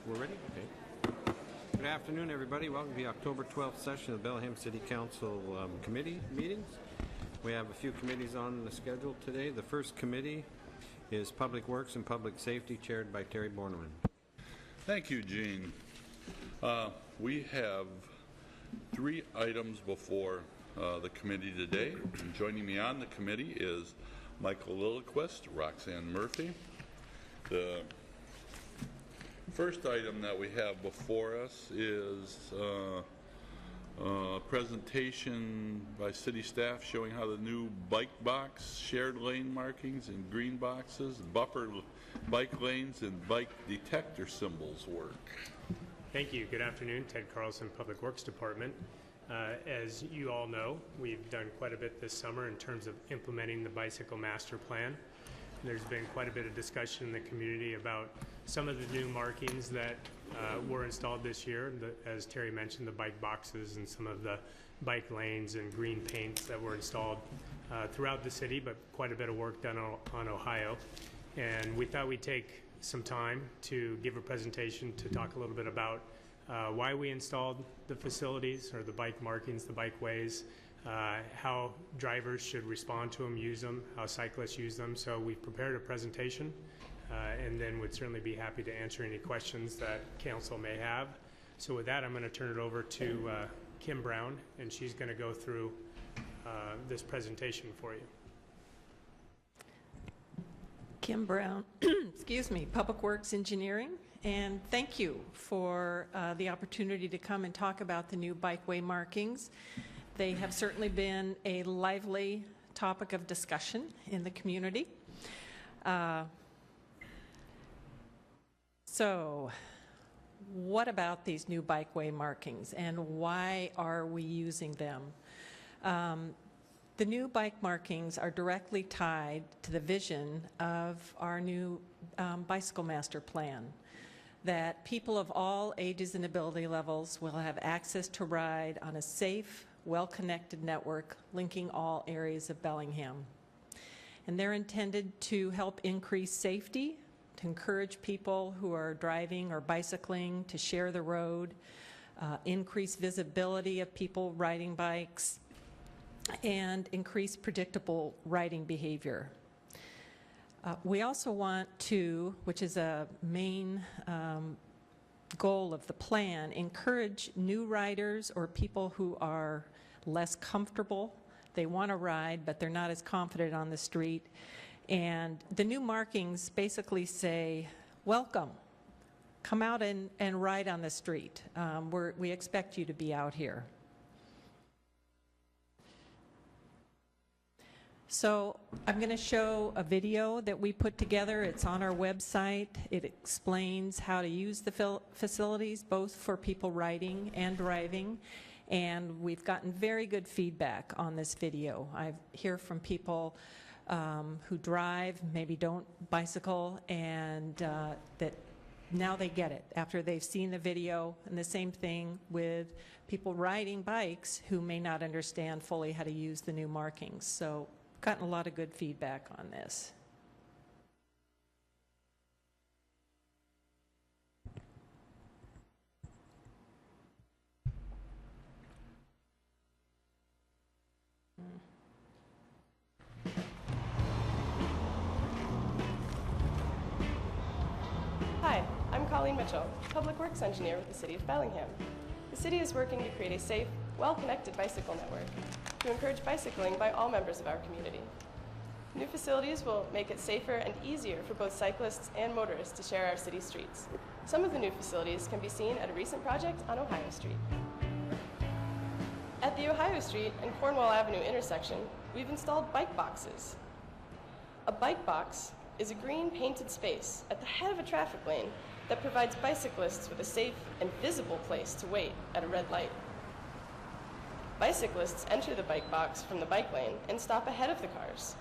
We're ready? Okay. Good afternoon, everybody. Welcome to the October 12th session of the Bellingham City Council committee meetings. We have a few committees on the schedule today. The first committee is Public Works and Public Safety, chaired by Terry Borneman. Thank you, Gene. We have 3 items before the committee today. And joining me on the committee is Michael Lilliquist, Roxanne Murphy. The first item that we have before us is a presentation by city staff showing how the new bike box, shared lane markings and green boxes, buffer bike lanes, and bike detector symbols work. Thank you. Good afternoon. Ted Carlson, Public Works Department. As you all know, we've done quite a bit this summer in terms of implementing the Bicycle Master Plan. There's been quite a bit of discussion in the community about some of the new markings that were installed this year. As Terry mentioned, the bike boxes and some of the bike lanes and green paints that were installed throughout the city, but quite a bit of work done on Ohio. And we thought we'd take some time to give a presentation to talk a little bit about why we installed the facilities or the bike markings, the bikeways, how drivers should respond to them, use them, how cyclists use them. So we've prepared a presentation and then would certainly be happy to answer any questions that council may have. So with that, I'm going to turn it over to Kim Brown, and she's going to go through this presentation for you. Kim Brown, excuse me, Public Works Engineering, and thank you for the opportunity to come and talk about the new bikeway markings. They have certainly been a lively topic of discussion in the community. So, what about these new bikeway markings and why are we using them? The new bike markings are directly tied to the vision of our new Bicycle Master Plan, that people of all ages and ability levels will have access to ride on a safe, well-connected network linking all areas of Bellingham. And they're intended to help increase safety, to encourage people who are driving or bicycling to share the road, increase visibility of people riding bikes, and increase predictable riding behavior. We also want to, which is a main goal of the plan, encourage new riders or people who are less comfortable. They want to ride, but they're not as confident on the street. And the new markings basically say, welcome, come out and ride on the street. We expect you to be out here. So I'm going to show a video that we put together. It's on our website. It explains how to use the facilities, both for people riding and driving. And we've gotten very good feedback on this video. I hear from people who drive, maybe don't bicycle, and that now they get it after they've seen the video. And the same thing with people riding bikes who may not understand fully how to use the new markings. So gotten a lot of good feedback on this. Hi, I'm Colleen Mitchell, Public Works Engineer with the City of Bellingham. The city is working to create a safe, well-connected bicycle network to encourage bicycling by all members of our community. New facilities will make it safer and easier for both cyclists and motorists to share our city streets. Some of the new facilities can be seen at a recent project on Ohio Street. At the Ohio Street and Cornwall Avenue intersection, we've installed bike boxes. A bike box is a green painted space at the head of a traffic lane that provides bicyclists with a safe and visible place to wait at a red light. Bicyclists enter the bike box from the bike lane and stop ahead of the cars.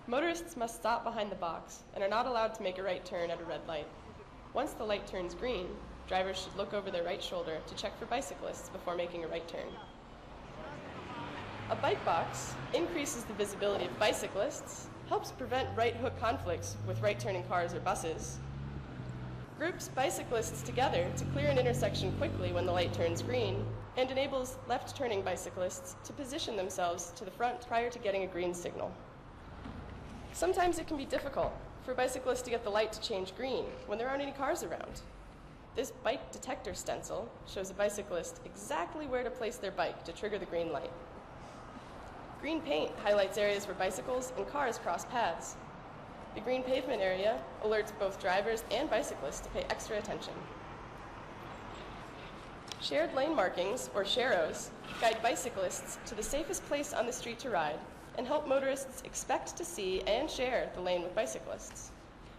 Motorists must stop behind the box and are not allowed to make a right turn at a red light. Once the light turns green, drivers should look over their right shoulder to check for bicyclists before making a right turn. A bike box increases the visibility of bicyclists, helps prevent right hook conflicts with right turning cars or buses, groups bicyclists together to clear an intersection quickly when the light turns green, and enables left-turning bicyclists to position themselves to the front prior to getting a green signal. Sometimes it can be difficult for bicyclists to get the light to change green when there aren't any cars around. This bike detector stencil shows a bicyclist exactly where to place their bike to trigger the green light. Green paint highlights areas where bicycles and cars cross paths. The green pavement area alerts both drivers and bicyclists to pay extra attention. Shared lane markings, or sharrows, guide bicyclists to the safest place on the street to ride and help motorists expect to see and share the lane with bicyclists.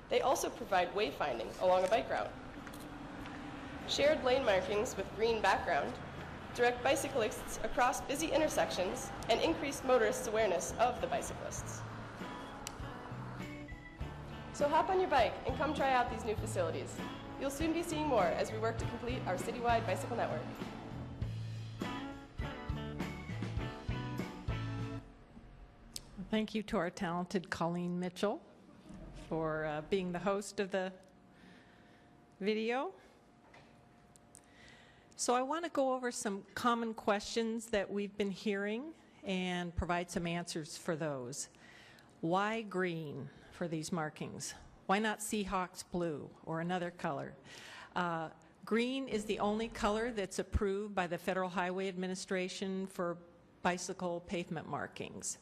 They also provide wayfinding along a bike route. Shared lane markings with green background direct bicyclists across busy intersections and increase motorists' awareness of the bicyclists. So hop on your bike and come try out these new facilities. You'll soon be seeing more as we work to complete our citywide bicycle network. Thank you to our talented Colleen Mitchell for being the host of the video. So I want to go over some common questions that we've been hearing and provide some answers for those. Why green for these markings? Why not Seahawks blue or another color? Green is the only color that's approved by the Federal Highway Administration for bicycle pavement markings.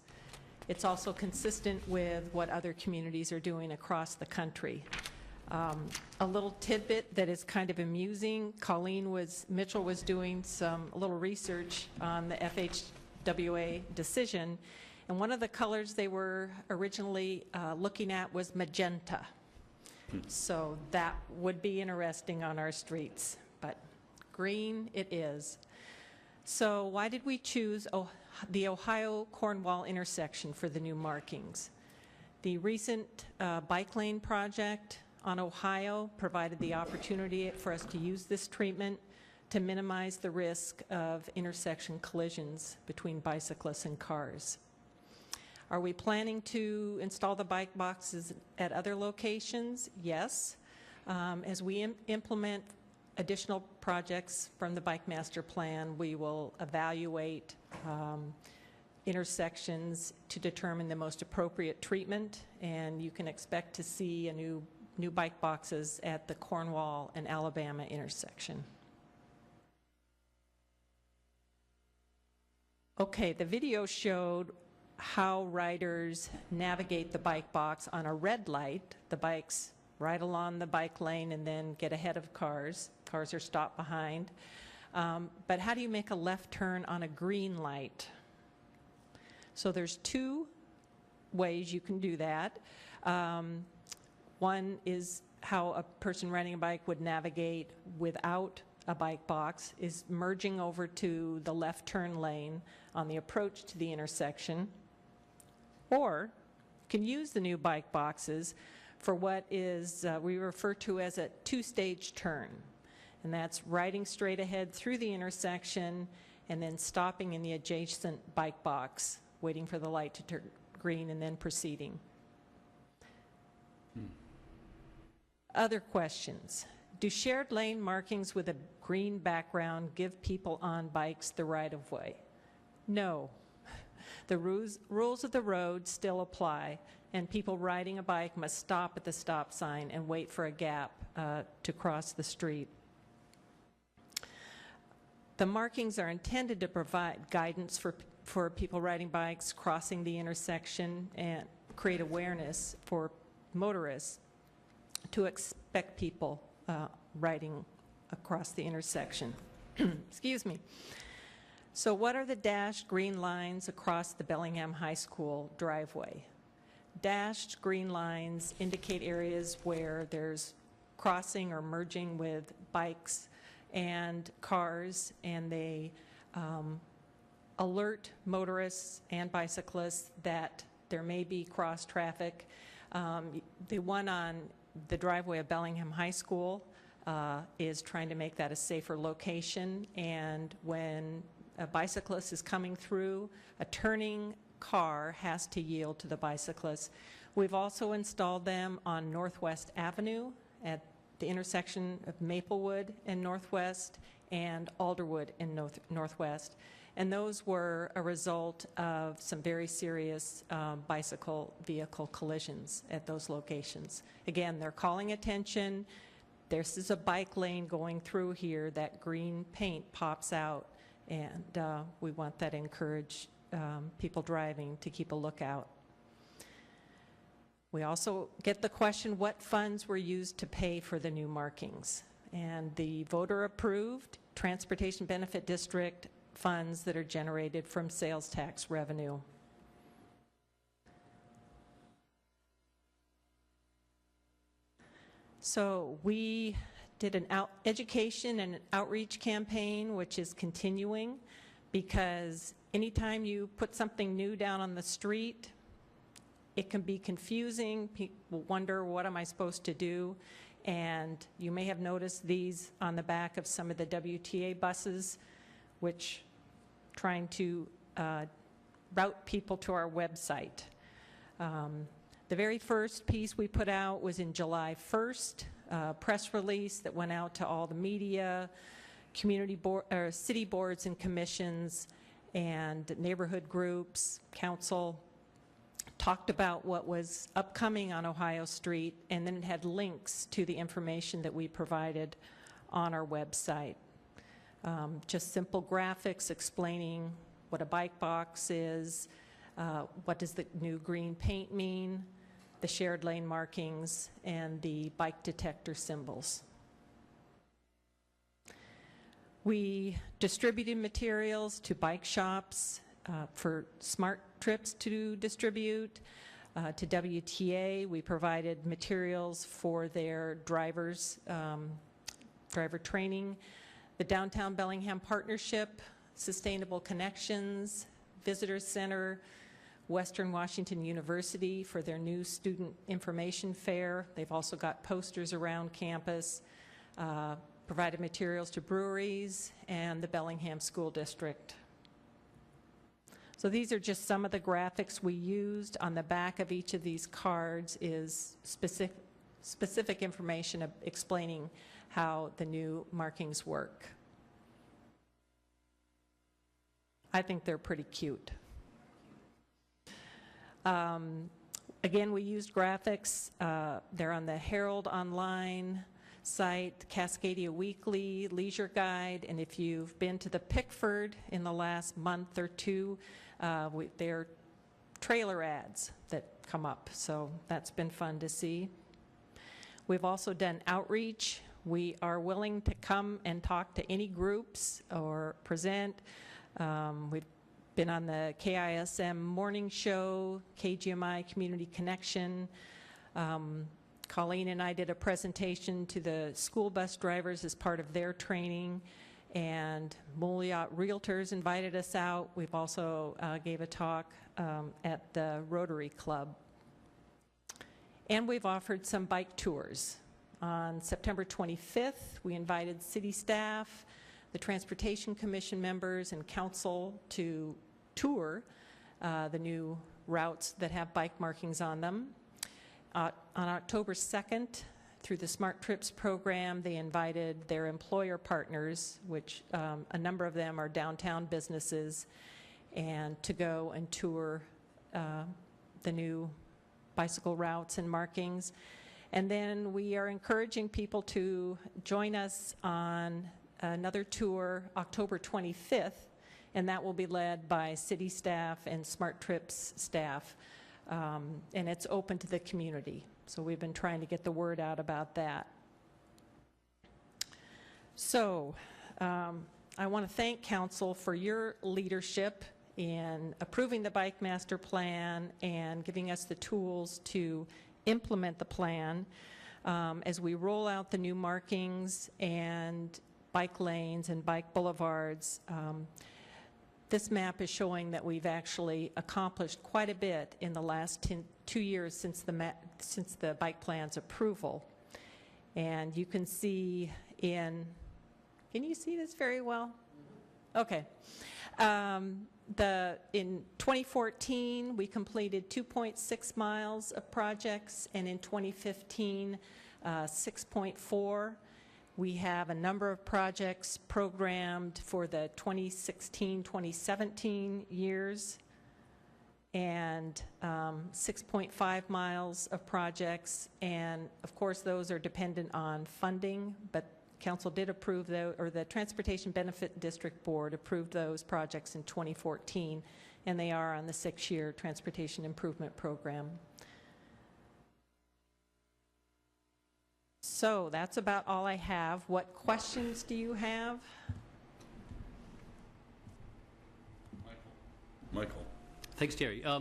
It's also consistent with what other communities are doing across the country. A little tidbit that is kind of amusing, Mitchell was doing a little research on the FHWA decision, and one of the colors they were originally looking at was magenta. So that would be interesting on our streets, but green it is. So why did we choose the Ohio-Cornwall intersection for the new markings? The recent bike lane project on Ohio provided the opportunity for us to use this treatment to minimize the risk of intersection collisions between bicyclists and cars. Are we planning to install the bike boxes at other locations? Yes. As we implement additional projects from the Bike Master Plan, we will evaluate intersections to determine the most appropriate treatment, and you can expect to see a new bike boxes at the Cornwall and Alabama intersection. Okay, the video showed how riders navigate the bike box on a red light. The bikes ride along the bike lane and then get ahead of cars. Cars are stopped behind. But how do you make a left turn on a green light? So there's two ways you can do that. One is how a person riding a bike would navigate without a bike box, is merging over to the left turn lane on the approach to the intersection. Or you can use the new bike boxes for what is we refer to as a two-stage turn. And that's riding straight ahead through the intersection and then stopping in the adjacent bike box, waiting for the light to turn green and then proceeding. Other questions. Do shared lane markings with a green background give people on bikes the right-of-way? No. The rules of the road still apply, and people riding a bike must stop at the stop sign and wait for a gap to cross the street. The markings are intended to provide guidance for people riding bikes, crossing the intersection, and create awareness for motorists to expect people riding across the intersection. Excuse me. So what are the dashed green lines across the Bellingham High School driveway? Dashed green lines indicate areas where there's crossing or merging with bikes and cars, and they alert motorists and bicyclists that there may be cross traffic. The one on the driveway of Bellingham High School is trying to make that a safer location, and when a bicyclist is coming through, a turning car has to yield to the bicyclist. We've also installed them on Northwest Avenue at the intersection of Maplewood and Northwest and Alderwood and Northwest. And those were a result of some very serious bicycle vehicle collisions at those locations. Again, they're calling attention. This is a bike lane going through here. That green paint pops out, and we want that to encourage people driving to keep a lookout. We also get the question, what funds were used to pay for the new markings? And the voter-approved Transportation Benefit District funds that are generated from sales tax revenue. So we did an education and an outreach campaign, which is continuing, because anytime you put something new down on the street, it can be confusing. People wonder, what am I supposed to do? And you may have noticed these on the back of some of the WTA buses, which trying to route people to our website. The very first piece we put out was in July 1st, a press release that went out to all the media, community board, or city boards and commissions, and neighborhood groups, council. Talked about what was upcoming on Ohio Street, and then it had links to the information that we provided on our website. Just simple graphics explaining what a bike box is, what does the new green paint mean, the shared lane markings, and the bike detector symbols. We distributed materials to bike shops for Smart Trips to distribute. To WTA, we provided materials for their drivers, driver training. The Downtown Bellingham Partnership, Sustainable Connections, Visitor Center, Western Washington University for their new student information fair. They've also got posters around campus, provided materials to breweries, and the Bellingham School District. So these are just some of the graphics we used. On the back of each of these cards is specific information explaining how the new markings work. I think they're pretty cute. Again, we used graphics. They're on the Herald Online site, Cascadia Weekly, Leisure Guide, and if you've been to the Pickford in the last month or two, they're trailer ads that come up, so that's been fun to see. We've also done outreach. We are willing to come and talk to any groups or present. We've been on the KISM Morning Show, KGMI Community Connection. Colleen and I did a presentation to the school bus drivers as part of their training, and Moliat Realtors invited us out. We've also gave a talk at the Rotary Club. And we've offered some bike tours. On September 25th, we invited city staff, the Transportation Commission members, and council to tour the new routes that have bike markings on them. On October 2nd, through the Smart Trips program, they invited their employer partners, which a number of them are downtown businesses, and to go and tour the new bicycle routes and markings. And then we are encouraging people to join us on another tour October 25th, and that will be led by city staff and Smart Trips staff. And it's open to the community. So we've been trying to get the word out about that. So I want to thank council for your leadership in approving the Bike Master Plan and giving us the tools to implement the plan as we roll out the new markings and bike lanes and bike boulevards. This map is showing that we've actually accomplished quite a bit in the last 2 years since the bike plan's approval. And you can see can you see this very well? Okay. In 2014, we completed 2.6 miles of projects, and in 2015, 6.4, we have a number of projects programmed for the 2016-2017 years, and 6.5 miles of projects, and of course those are dependent on funding, but Council did approve those, or the Transportation Benefit District Board approved those projects in 2014, and they are on the 6-year Transportation Improvement Program. So that's about all I have. What questions do you have? Michael. Thanks, Terry. I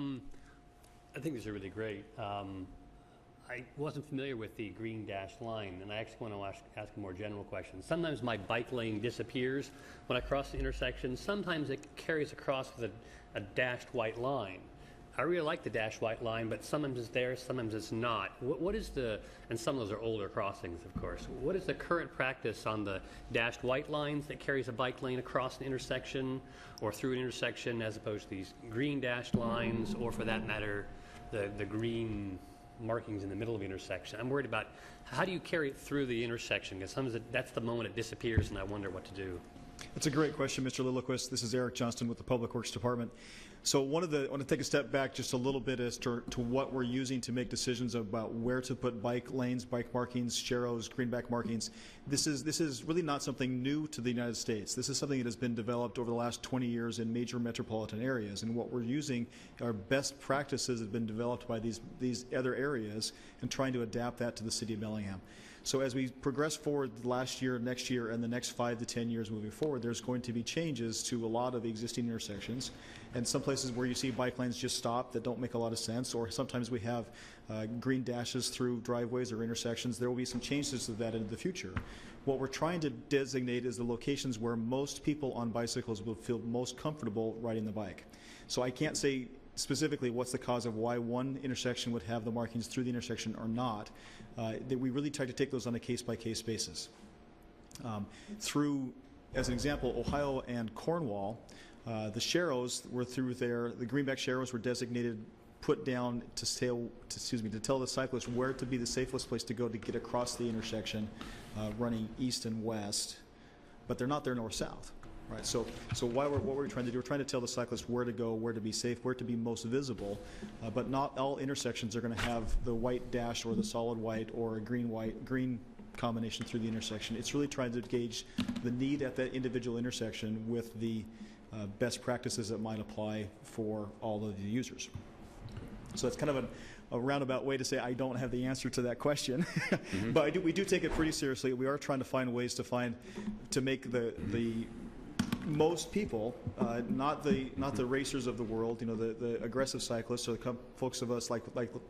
think these are really great. I wasn't familiar with the green dashed line, and I actually want to ask a more general question. Sometimes my bike lane disappears when I cross the intersection. Sometimes it carries across with a dashed white line. I really like the dashed white line, but sometimes it's there, sometimes it's not. What is the, and some of those are older crossings, of course. What is the current practice on the dashed white lines that carries a bike lane across an intersection or through an intersection, as opposed to these green dashed lines, or for that matter, the green markings in the middle of the intersection? I'm worried about how do you carry it through the intersection, because sometimes that's the moment it disappears and I wonder what to do. That's a great question, Mr. Lilliquist. This is Eric Johnston with the Public Works Department. So I want to take a step back just a little bit as to what we're using to make decisions about where to put bike lanes, bike markings, sharrows, greenback markings. This is really not something new to the United States. This is something that has been developed over the last 20 years in major metropolitan areas. And what we're using are best practices that have been developed by these other areas and trying to adapt that to the city of Bellingham. So as we progress forward last year, next year, and the next 5 to 10 years moving forward, there's going to be changes to a lot of the existing intersections. And some places where you see bike lanes just stop that don't make a lot of sense, or sometimes we have green dashes through driveways or intersections. There will be some changes to that in the future. What we're trying to designate is the locations where most people on bicycles will feel most comfortable riding the bike. So I can't say specifically what's the cause of why one intersection would have the markings through the intersection or not. That we really try to take those on a case-by-case basis. Through, as an example, Ohio and Cornwall, the sharrows were through there. The greenback sharrows were designated, put down to tell the cyclist where to be the safest place to go to get across the intersection, running east and west, but they're not there north-south. Right. So what we're trying to do, we're trying to tell the cyclist where to go, where to be safe, where to be most visible, but not all intersections are going to have the white dash or the solid white or a green combination through the intersection. It's really trying to gauge the need at that individual intersection with the best practices that might apply for all of the users. So it's kind of a roundabout way to say I don't have the answer to that question, but we do take it pretty seriously. We are trying to find ways to make the most people, not the racers of the world, the aggressive cyclists or the folks of us like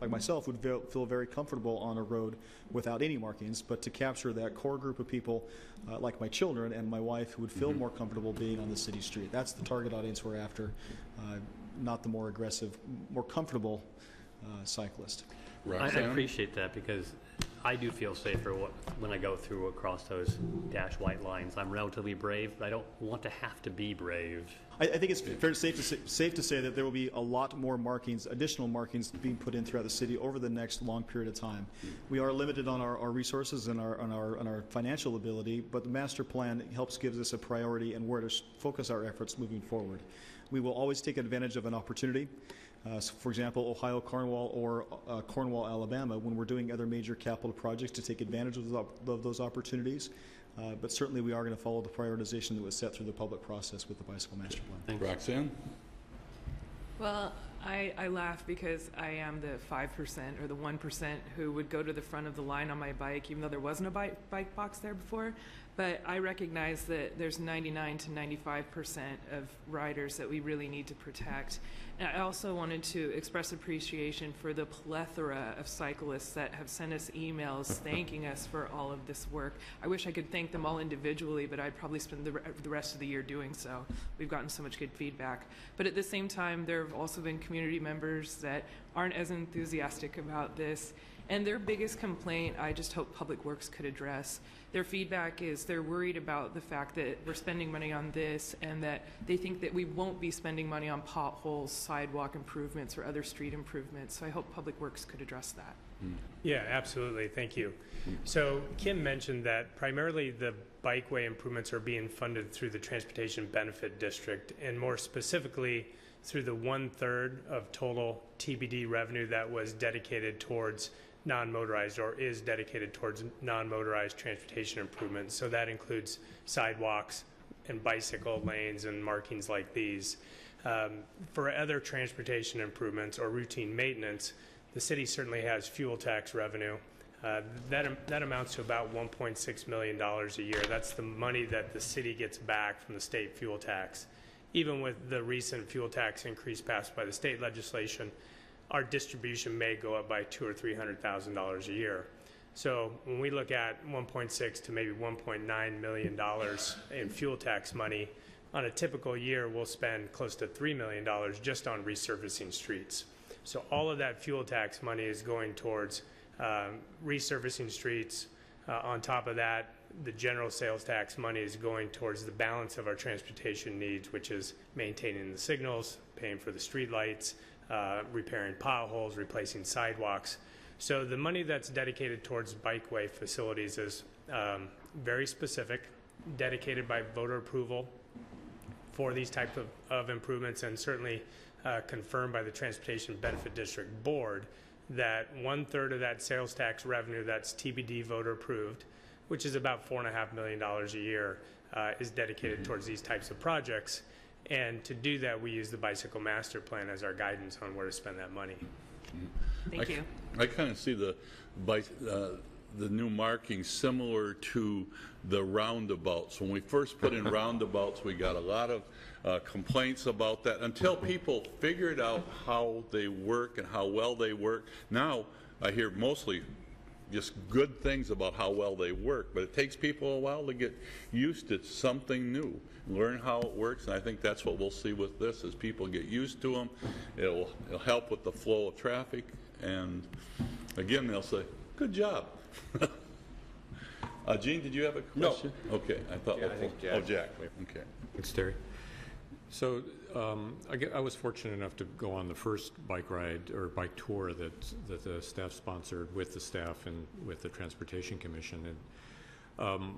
myself would feel very comfortable on a road without any markings, but to capture that core group of people like my children and my wife who would feel more comfortable being on the city street. That's the target audience we're after, not the more aggressive, more comfortable cyclist. I appreciate that, because I do feel safer when I go through across those dash white lines. I'm relatively brave, but I don't want to have to be brave. I think it's safe to say that there will be a lot more markings, additional markings being put in throughout the city over the next long period of time. We are limited on our resources and our financial ability, but the master plan gives us a priority and where to focus our efforts moving forward. We will always take advantage of an opportunity. So for example, Ohio, Cornwall, or Cornwall, Alabama, when we're doing other major capital projects to take advantage of those opportunities. But certainly we are going to follow the prioritization that was set through the public process with the bicycle master plan. Thanks. Roxanne? Well, I laugh because I am the 5% or the 1% who would go to the front of the line on my bike, even though there wasn't a bike box there before. But I recognize that there's 99 to 95% of riders that we really need to protect. And I also wanted to express appreciation for the plethora of cyclists that have sent us emails thanking us for all of this work. I wish I could thank them all individually, but I'd probably spend the rest of the year doing so. We've gotten so much good feedback. But at the same time, there have also been community members that aren't as enthusiastic about this. And their biggest complaint, I just hope Public Works could address, their feedback is they're worried about the fact that we're spending money on this and that they think that we won't be spending money on potholes, sidewalk improvements, or other street improvements. So I hope Public Works could address that. Yeah, absolutely. Thank you. So Kim mentioned that primarily the bikeway improvements are being funded through the Transportation Benefit District, and more specifically through the 1/3 of total TBD revenue that was dedicated towards non-motorized or is dedicated towards non-motorized transportation improvements. So that includes sidewalks and bicycle lanes and markings like these. For other transportation improvements or routine maintenance, the city certainly has fuel tax revenue. That amounts to about $1.6 million a year. That's the money that the city gets back from the state fuel tax. Even with the recent fuel tax increase passed by the state legislation, our distribution may go up by $200,000 or $300,000 a year. So when we look at 1.6 to maybe $1.9 million in fuel tax money, on a typical year, we'll spend close to $3 million just on resurfacing streets. So all of that fuel tax money is going towards resurfacing streets. On top of that, the general sales tax money is going towards the balance of our transportation needs, which is maintaining the signals, paying for the street lights, repairing potholes, replacing sidewalks. So the money that's dedicated towards bikeway facilities is very specific, dedicated by voter approval for these type of improvements, and certainly confirmed by the Transportation Benefit District Board that 1/3 of that sales tax revenue that's TBD voter approved, which is about $4.5 million a year, is dedicated towards these types of projects. And to do that, we use the Bicycle Master Plan as our guidance on where to spend that money. Thank you. I kind of see the new markings similar to the roundabouts. When we first put in roundabouts, we got a lot of complaints about that until people figured out how they work and how well they work. Now I hear mostly just good things about how well they work, but it takes people a while to get used to something new, learn how it works, and I think that's what we'll see with this. As people get used to them, it'll help with the flow of traffic, and again, they'll say, good job. Gene, did you have a question? No. Okay, I thought. Yeah, I think Jack. Oh, Jack. Okay. Thanks, Terry. So I was fortunate enough to go on the first bike ride or bike tour that the staff sponsored with the staff and with the Transportation Commission. And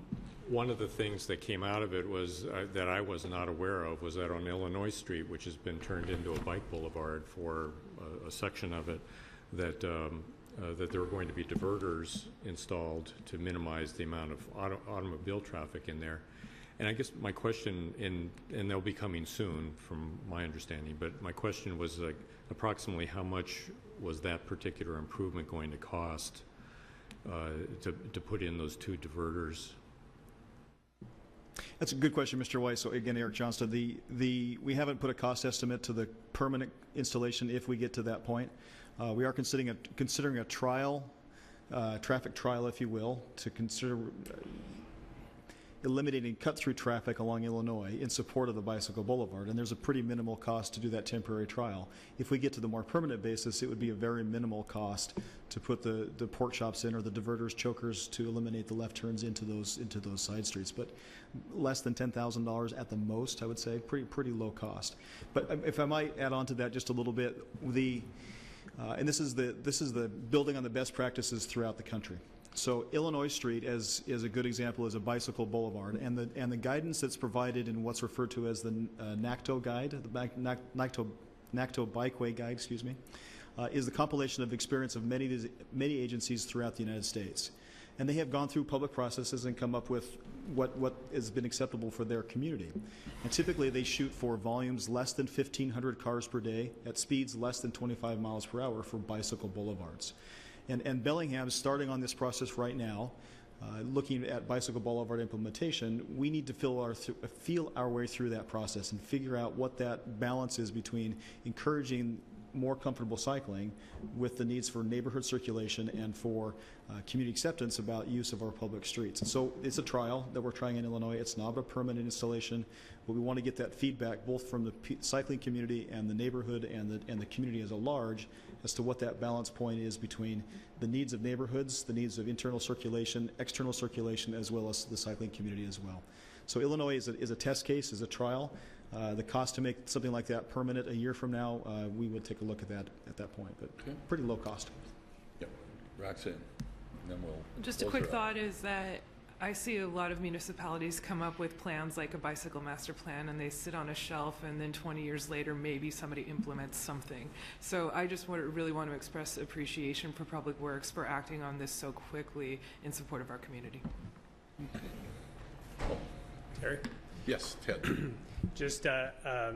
one of the things that came out of it was that I was not aware of was that on Illinois Street, which has been turned into a bike boulevard for a section of it, that there were going to be diverters installed to minimize the amount of automobile traffic in there. And I guess my question, and they'll be coming soon from my understanding, but my question was like approximately how much was that particular improvement going to cost to put in those two diverters? That's a good question, Mr. Weiss. So again, Eric Johnston, we haven't put a cost estimate to the permanent installation if we get to that point. We are considering a trial, traffic trial, if you will, to consider eliminating cut-through traffic along Illinois in support of the Bicycle Boulevard, and there's a pretty minimal cost to do that temporary trial. If we get to the more permanent basis, it would be a very minimal cost to put the pork chops in or the diverters, chokers to eliminate the left turns into those side streets, but less than $10,000 at the most, I would say, pretty low cost. But if I might add on to that just a little bit, and this is the building on the best practices throughout the country. So Illinois Street is a good example as a bicycle boulevard, and the guidance that's provided in what's referred to as the NACTO guide, the NACTO Bikeway Guide, excuse me, is the compilation of experience of many agencies throughout the United States, and they have gone through public processes and come up with what has been acceptable for their community. And typically they shoot for volumes less than 1,500 cars per day at speeds less than 25 miles per hour for bicycle boulevards. And Bellingham's starting on this process right now, looking at Bicycle Boulevard implementation. We need to feel our way through that process and figure out what that balance is between encouraging more comfortable cycling with the needs for neighborhood circulation and for community acceptance about use of our public streets. And so it's a trial that we're trying in Illinois. It's not a permanent installation, but we want to get that feedback both from the cycling community and the neighborhood and the community as a large as to what that balance point is between the needs of neighborhoods, the needs of internal circulation, external circulation, as well as the cycling community as well. So Illinois is a test case, is a trial. The cost to make something like that permanent a year from now, we would take a look at that point, but pretty low cost. Yep. Roxanne, and then we'll Just a close quick her out. thought is that I see a lot of municipalities come up with plans like a bicycle master plan, and they sit on a shelf, and then 20 years later, maybe somebody implements something. So I just really want to express appreciation for Public Works for acting on this so quickly in support of our community. Terry? Yes, Ted. Just, I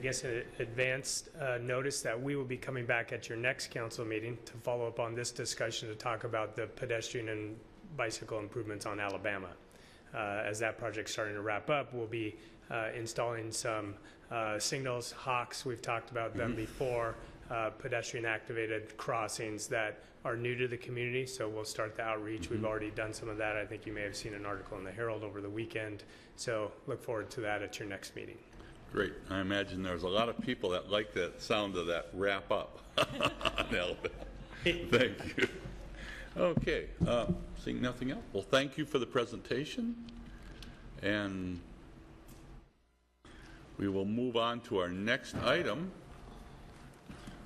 guess, an advanced notice that we will be coming back at your next council meeting to follow up on this discussion to talk about the pedestrian and bicycle improvements on Alabama. As that project's starting to wrap up, we'll be installing some signals, hawks, we've talked about them before, pedestrian-activated crossings that are new to the community, so we'll start the outreach. We've already done some of that. I think you may have seen an article in the Herald over the weekend, so look forward to that at your next meeting. Great. I imagine there's a lot of people that like that sound of that wrap up on Alabama. Thank you. Okay, seeing nothing else. Well, thank you for the presentation, and we will move on to our next item,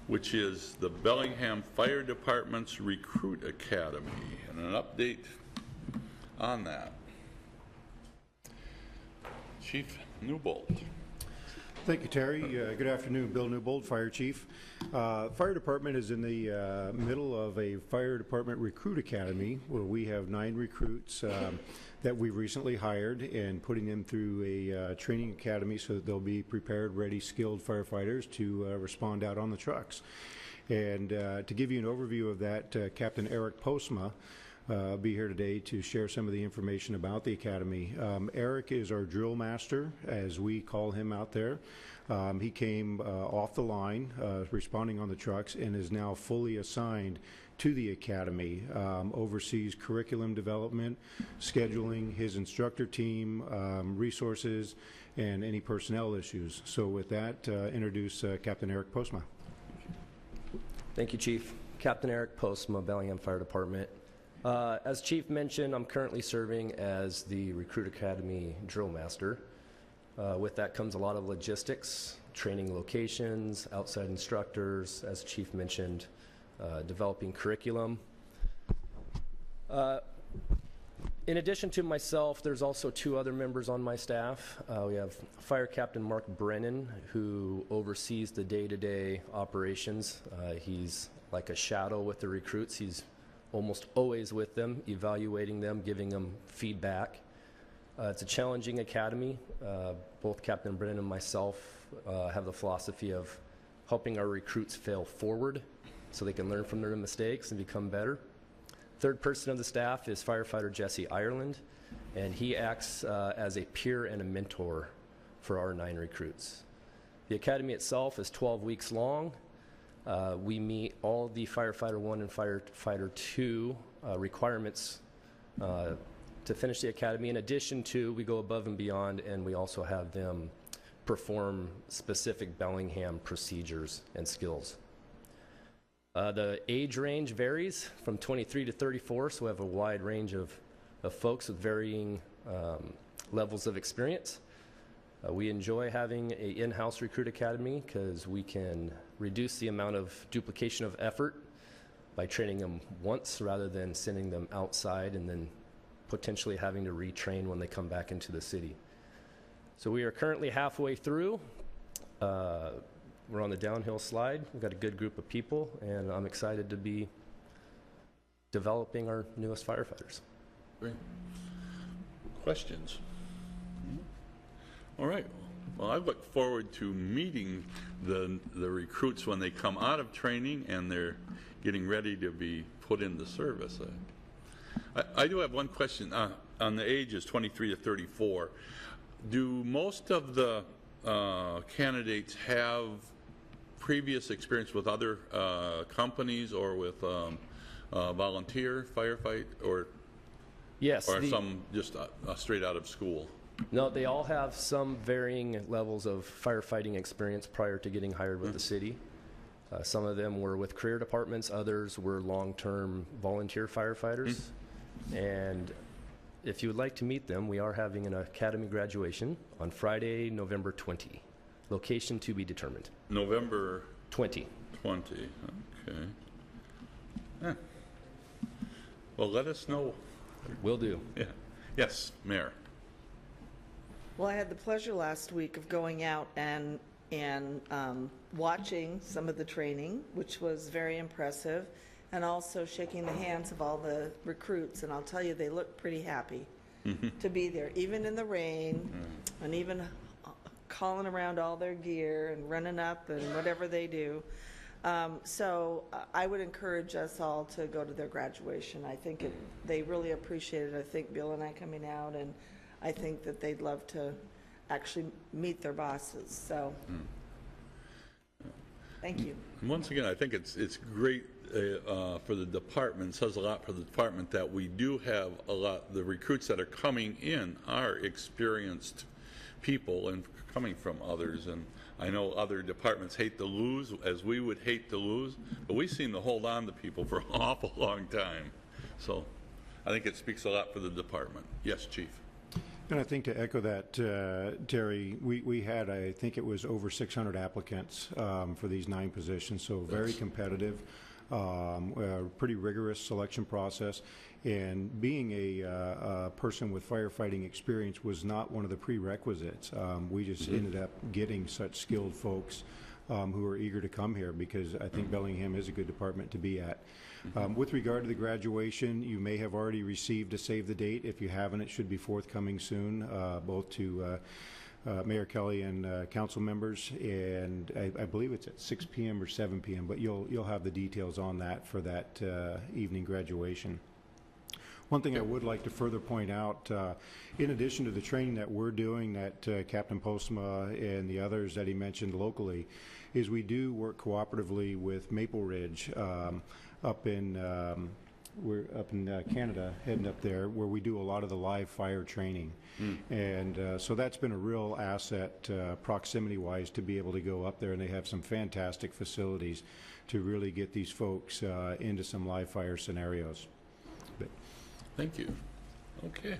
which is the Bellingham Fire Department's Recruit Academy, and an update on that. Chief Newbold. Thank you, Terry. Good afternoon. Bill Newbold, Fire Chief. Fire Department is in the middle of a Fire Department Recruit Academy where we have 9 recruits that we recently hired and putting them through a training academy so that they'll be prepared, ready, skilled firefighters to respond out on the trucks. And to give you an overview of that, Captain Eric Postma be here today to share some of the information about the academy. Eric is our drill master, as we call him out there. He came off the line, responding on the trucks, and is now fully assigned to the academy, oversees curriculum development, scheduling, his instructor team, resources, and any personnel issues. So with that, introduce Captain Eric Postma. Thank you, Chief. Captain Eric Postma, Bellingham Fire Department. As Chief mentioned, I'm currently serving as the Recruit Academy Drill Master. With that comes a lot of logistics, training locations, outside instructors, as Chief mentioned, developing curriculum. In addition to myself, there's also 2 other members on my staff. We have Fire Captain Mark Brennan, who oversees the day-to-day operations. He's like a shadow with the recruits. He's almost always with them, evaluating them, giving them feedback. It's a challenging academy. Both Captain Brennan and myself have the philosophy of helping our recruits fail forward so they can learn from their mistakes and become better. Third person of the staff is firefighter Jesse Ireland, and he acts as a peer and a mentor for our 9 recruits. The academy itself is 12 weeks long. We meet all the Firefighter 1 and Firefighter 2 requirements to finish the academy. In addition to, we go above and beyond, and we also have them perform specific Bellingham procedures and skills. The age range varies from 23 to 34, so we have a wide range of folks with varying levels of experience. We enjoy having an in-house recruit academy because we can reduce the amount of duplication of effort by training them once rather than sending them outside and then potentially having to retrain when they come back into the city. So we are currently halfway through. We're on the downhill slide. We've got a good group of people, and I'm excited to be developing our newest firefighters. Great. Questions? All right. Well, I look forward to meeting the recruits when they come out of training and they're getting ready to be put into service. I do have one question on the ages 23 to 34. Do most of the candidates have previous experience with other companies or with volunteer firefight, or Yes. some just straight out of school? No, they all have some varying levels of firefighting experience prior to getting hired with the city. Some of them were with career departments, others were long-term volunteer firefighters. And if you would like to meet them, we are having an academy graduation on Friday, November 20. Location to be determined. November 20. 20, okay. Yeah. Well, let us know. Will do. Yeah. Yes, Mayor. Well, I had the pleasure last week of going out and watching some of the training, which was very impressive, and also shaking the hands of all the recruits, and I'll tell you, they look pretty happy to be there, even in the rain, and even calling around all their gear and running up and whatever they do. So I would encourage us all to go to their graduation. I think they really appreciate it. I think Bill and I coming out, and I think that they'd love to actually meet their bosses. So thank you. And once again, I think it's great for the department. It says a lot for the department that we do have a lot. The recruits that are coming in are experienced people and coming from others. And I know other departments hate to lose, as we would hate to lose, but we seem to hold on to people for an awful long time. So I think it speaks a lot for the department. Yes, Chief. And I think to echo that, Terry, we had, I think it was over 600 applicants for these 9 positions, so very competitive, pretty rigorous selection process. And being a person with firefighting experience was not one of the prerequisites. We just ended up getting such skilled folks who are eager to come here, because I think Bellingham is a good department to be at. With regard to the graduation, you may have already received a save the date. If you haven't, it should be forthcoming soon, both to Mayor Kelly and council members, and I believe it's at 6 p.m. or 7 p.m., but you'll have the details on that for that evening graduation. One thing I would like to further point out, in addition to the training that we're doing, that Captain Postma and the others that he mentioned locally, is we do work cooperatively with Maple Ridge up in Canada, heading up there, where we do a lot of the live fire training. And so that's been a real asset, proximity-wise, to be able to go up there, and they have some fantastic facilities to really get these folks into some live fire scenarios. Thank you. Okay.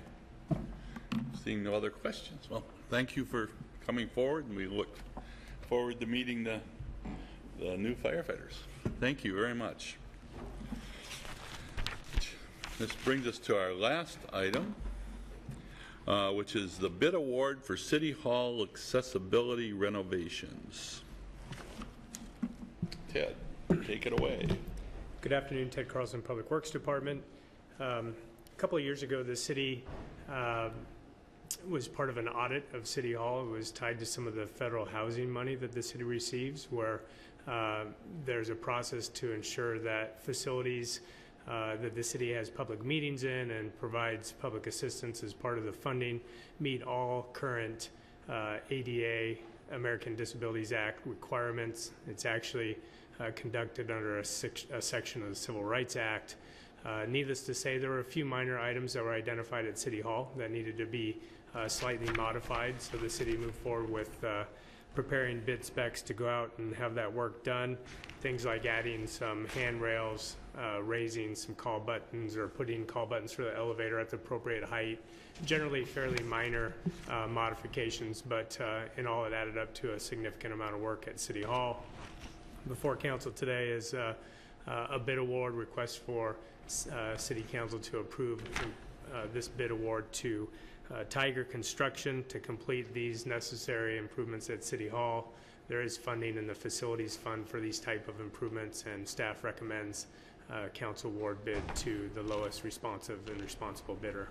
Seeing no other questions. Well, thank you for coming forward, and we look forward to meeting the new firefighters. Thank you very much. This brings us to our last item, which is the bid award for City Hall accessibility renovations. Ted, take it away. Good afternoon, Ted Carlson, Public Works Department. A couple of years ago, the city was part of an audit of City Hall. It was tied to some of the federal housing money that the city receives, where there's a process to ensure that facilities that the city has public meetings in and provides public assistance as part of the funding meet all current ADA, American Disabilities Act requirements. It's actually conducted under a section of the Civil Rights Act. Needless to say, there were a few minor items that were identified at City Hall that needed to be slightly modified, so the city moved forward with preparing bid specs to go out and have that work done. Things like adding some handrails, raising some call buttons, or putting call buttons for the elevator at the appropriate height. Generally fairly minor modifications, but in all it added up to a significant amount of work at City Hall. Before council today is a bid award request for City Council to approve this bid award to Tiger Construction to complete these necessary improvements at City Hall. There is funding in the facilities fund for these type of improvements, and staff recommends council award bid to the lowest responsive and responsible bidder.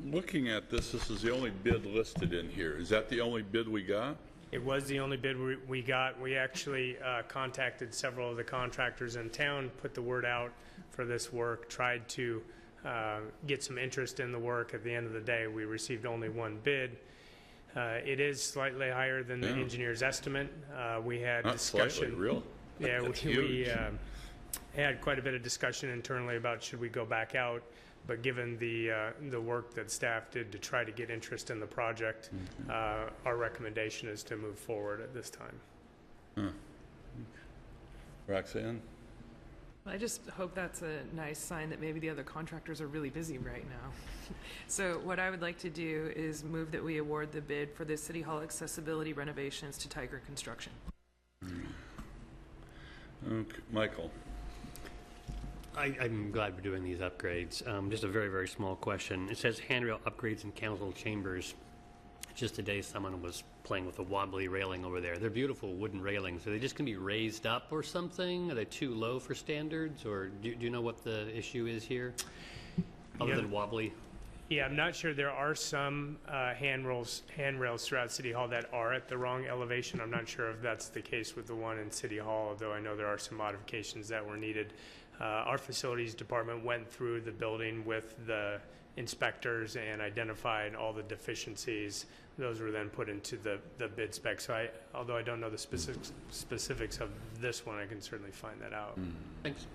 Looking at this is the only bid listed in here. Is that the only bid we got? It was the only bid we got. We actually contacted several of the contractors in town, put the word out for this work, tried to get some interest in the work. At the end of the day, we received only one bid. It is slightly higher than the Yeah. engineer's estimate. We had Not slightly, discussion. real. Yeah, That's we huge. had quite a bit of discussion internally about should we go back out, but given the work that staff did to try to get interest in the project, our recommendation is to move forward at this time. Roxanne? I just hope that's a nice sign that maybe the other contractors are really busy right now. So what I would like to do is move that we award the bid for the City Hall accessibility renovations to Tiger Construction. Okay, Michael? I'm glad we're doing these upgrades. Just a very, very small question. It says handrail upgrades in council chambers. Just today, someone was playing with a wobbly railing over there. They're beautiful wooden railings. Are they just going to be raised up or something? Are they too low for standards? Or do you know what the issue is here, other Yeah. than wobbly? Yeah, I'm not sure. There are some handrails throughout City Hall that are at the wrong elevation. I'm not sure if that's the case with the one in City Hall, although I know there are some modifications that were needed. Our facilities department went through the building with the inspectors and identified all the deficiencies. Those were then put into the bid spec. So although I don't know the specifics of this one, I can certainly find that out. Thanks.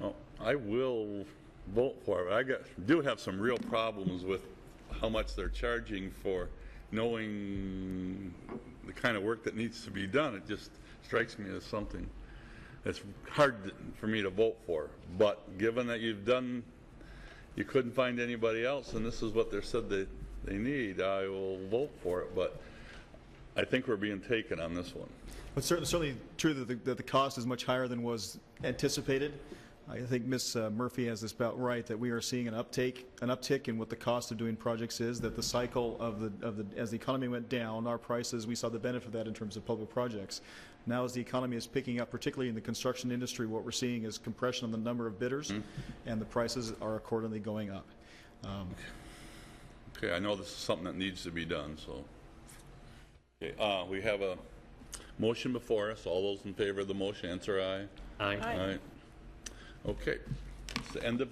Well, I will vote for it. I do have some real problems with how much they're charging for knowing the kind of work that needs to be done. It just strikes me as something that's hard for me to vote for. But given that you couldn't find anybody else, and this is what they said they need, I will vote for it. But I think we're being taken on this one. It's certainly true that the cost is much higher than was anticipated. I think Ms. Murphy has this about right, that we are seeing an uptick in what the cost of doing projects is, that the cycle as the economy went down, our prices, we saw the benefit of that in terms of public projects. Now as the economy is picking up, particularly in the construction industry, what we're seeing is compression on the number of bidders, and the prices are accordingly going up. Okay, I know this is something that needs to be done, so. Okay, we have a motion before us. All those in favor of the motion, answer aye. Aye. Aye. Okay, it's the end of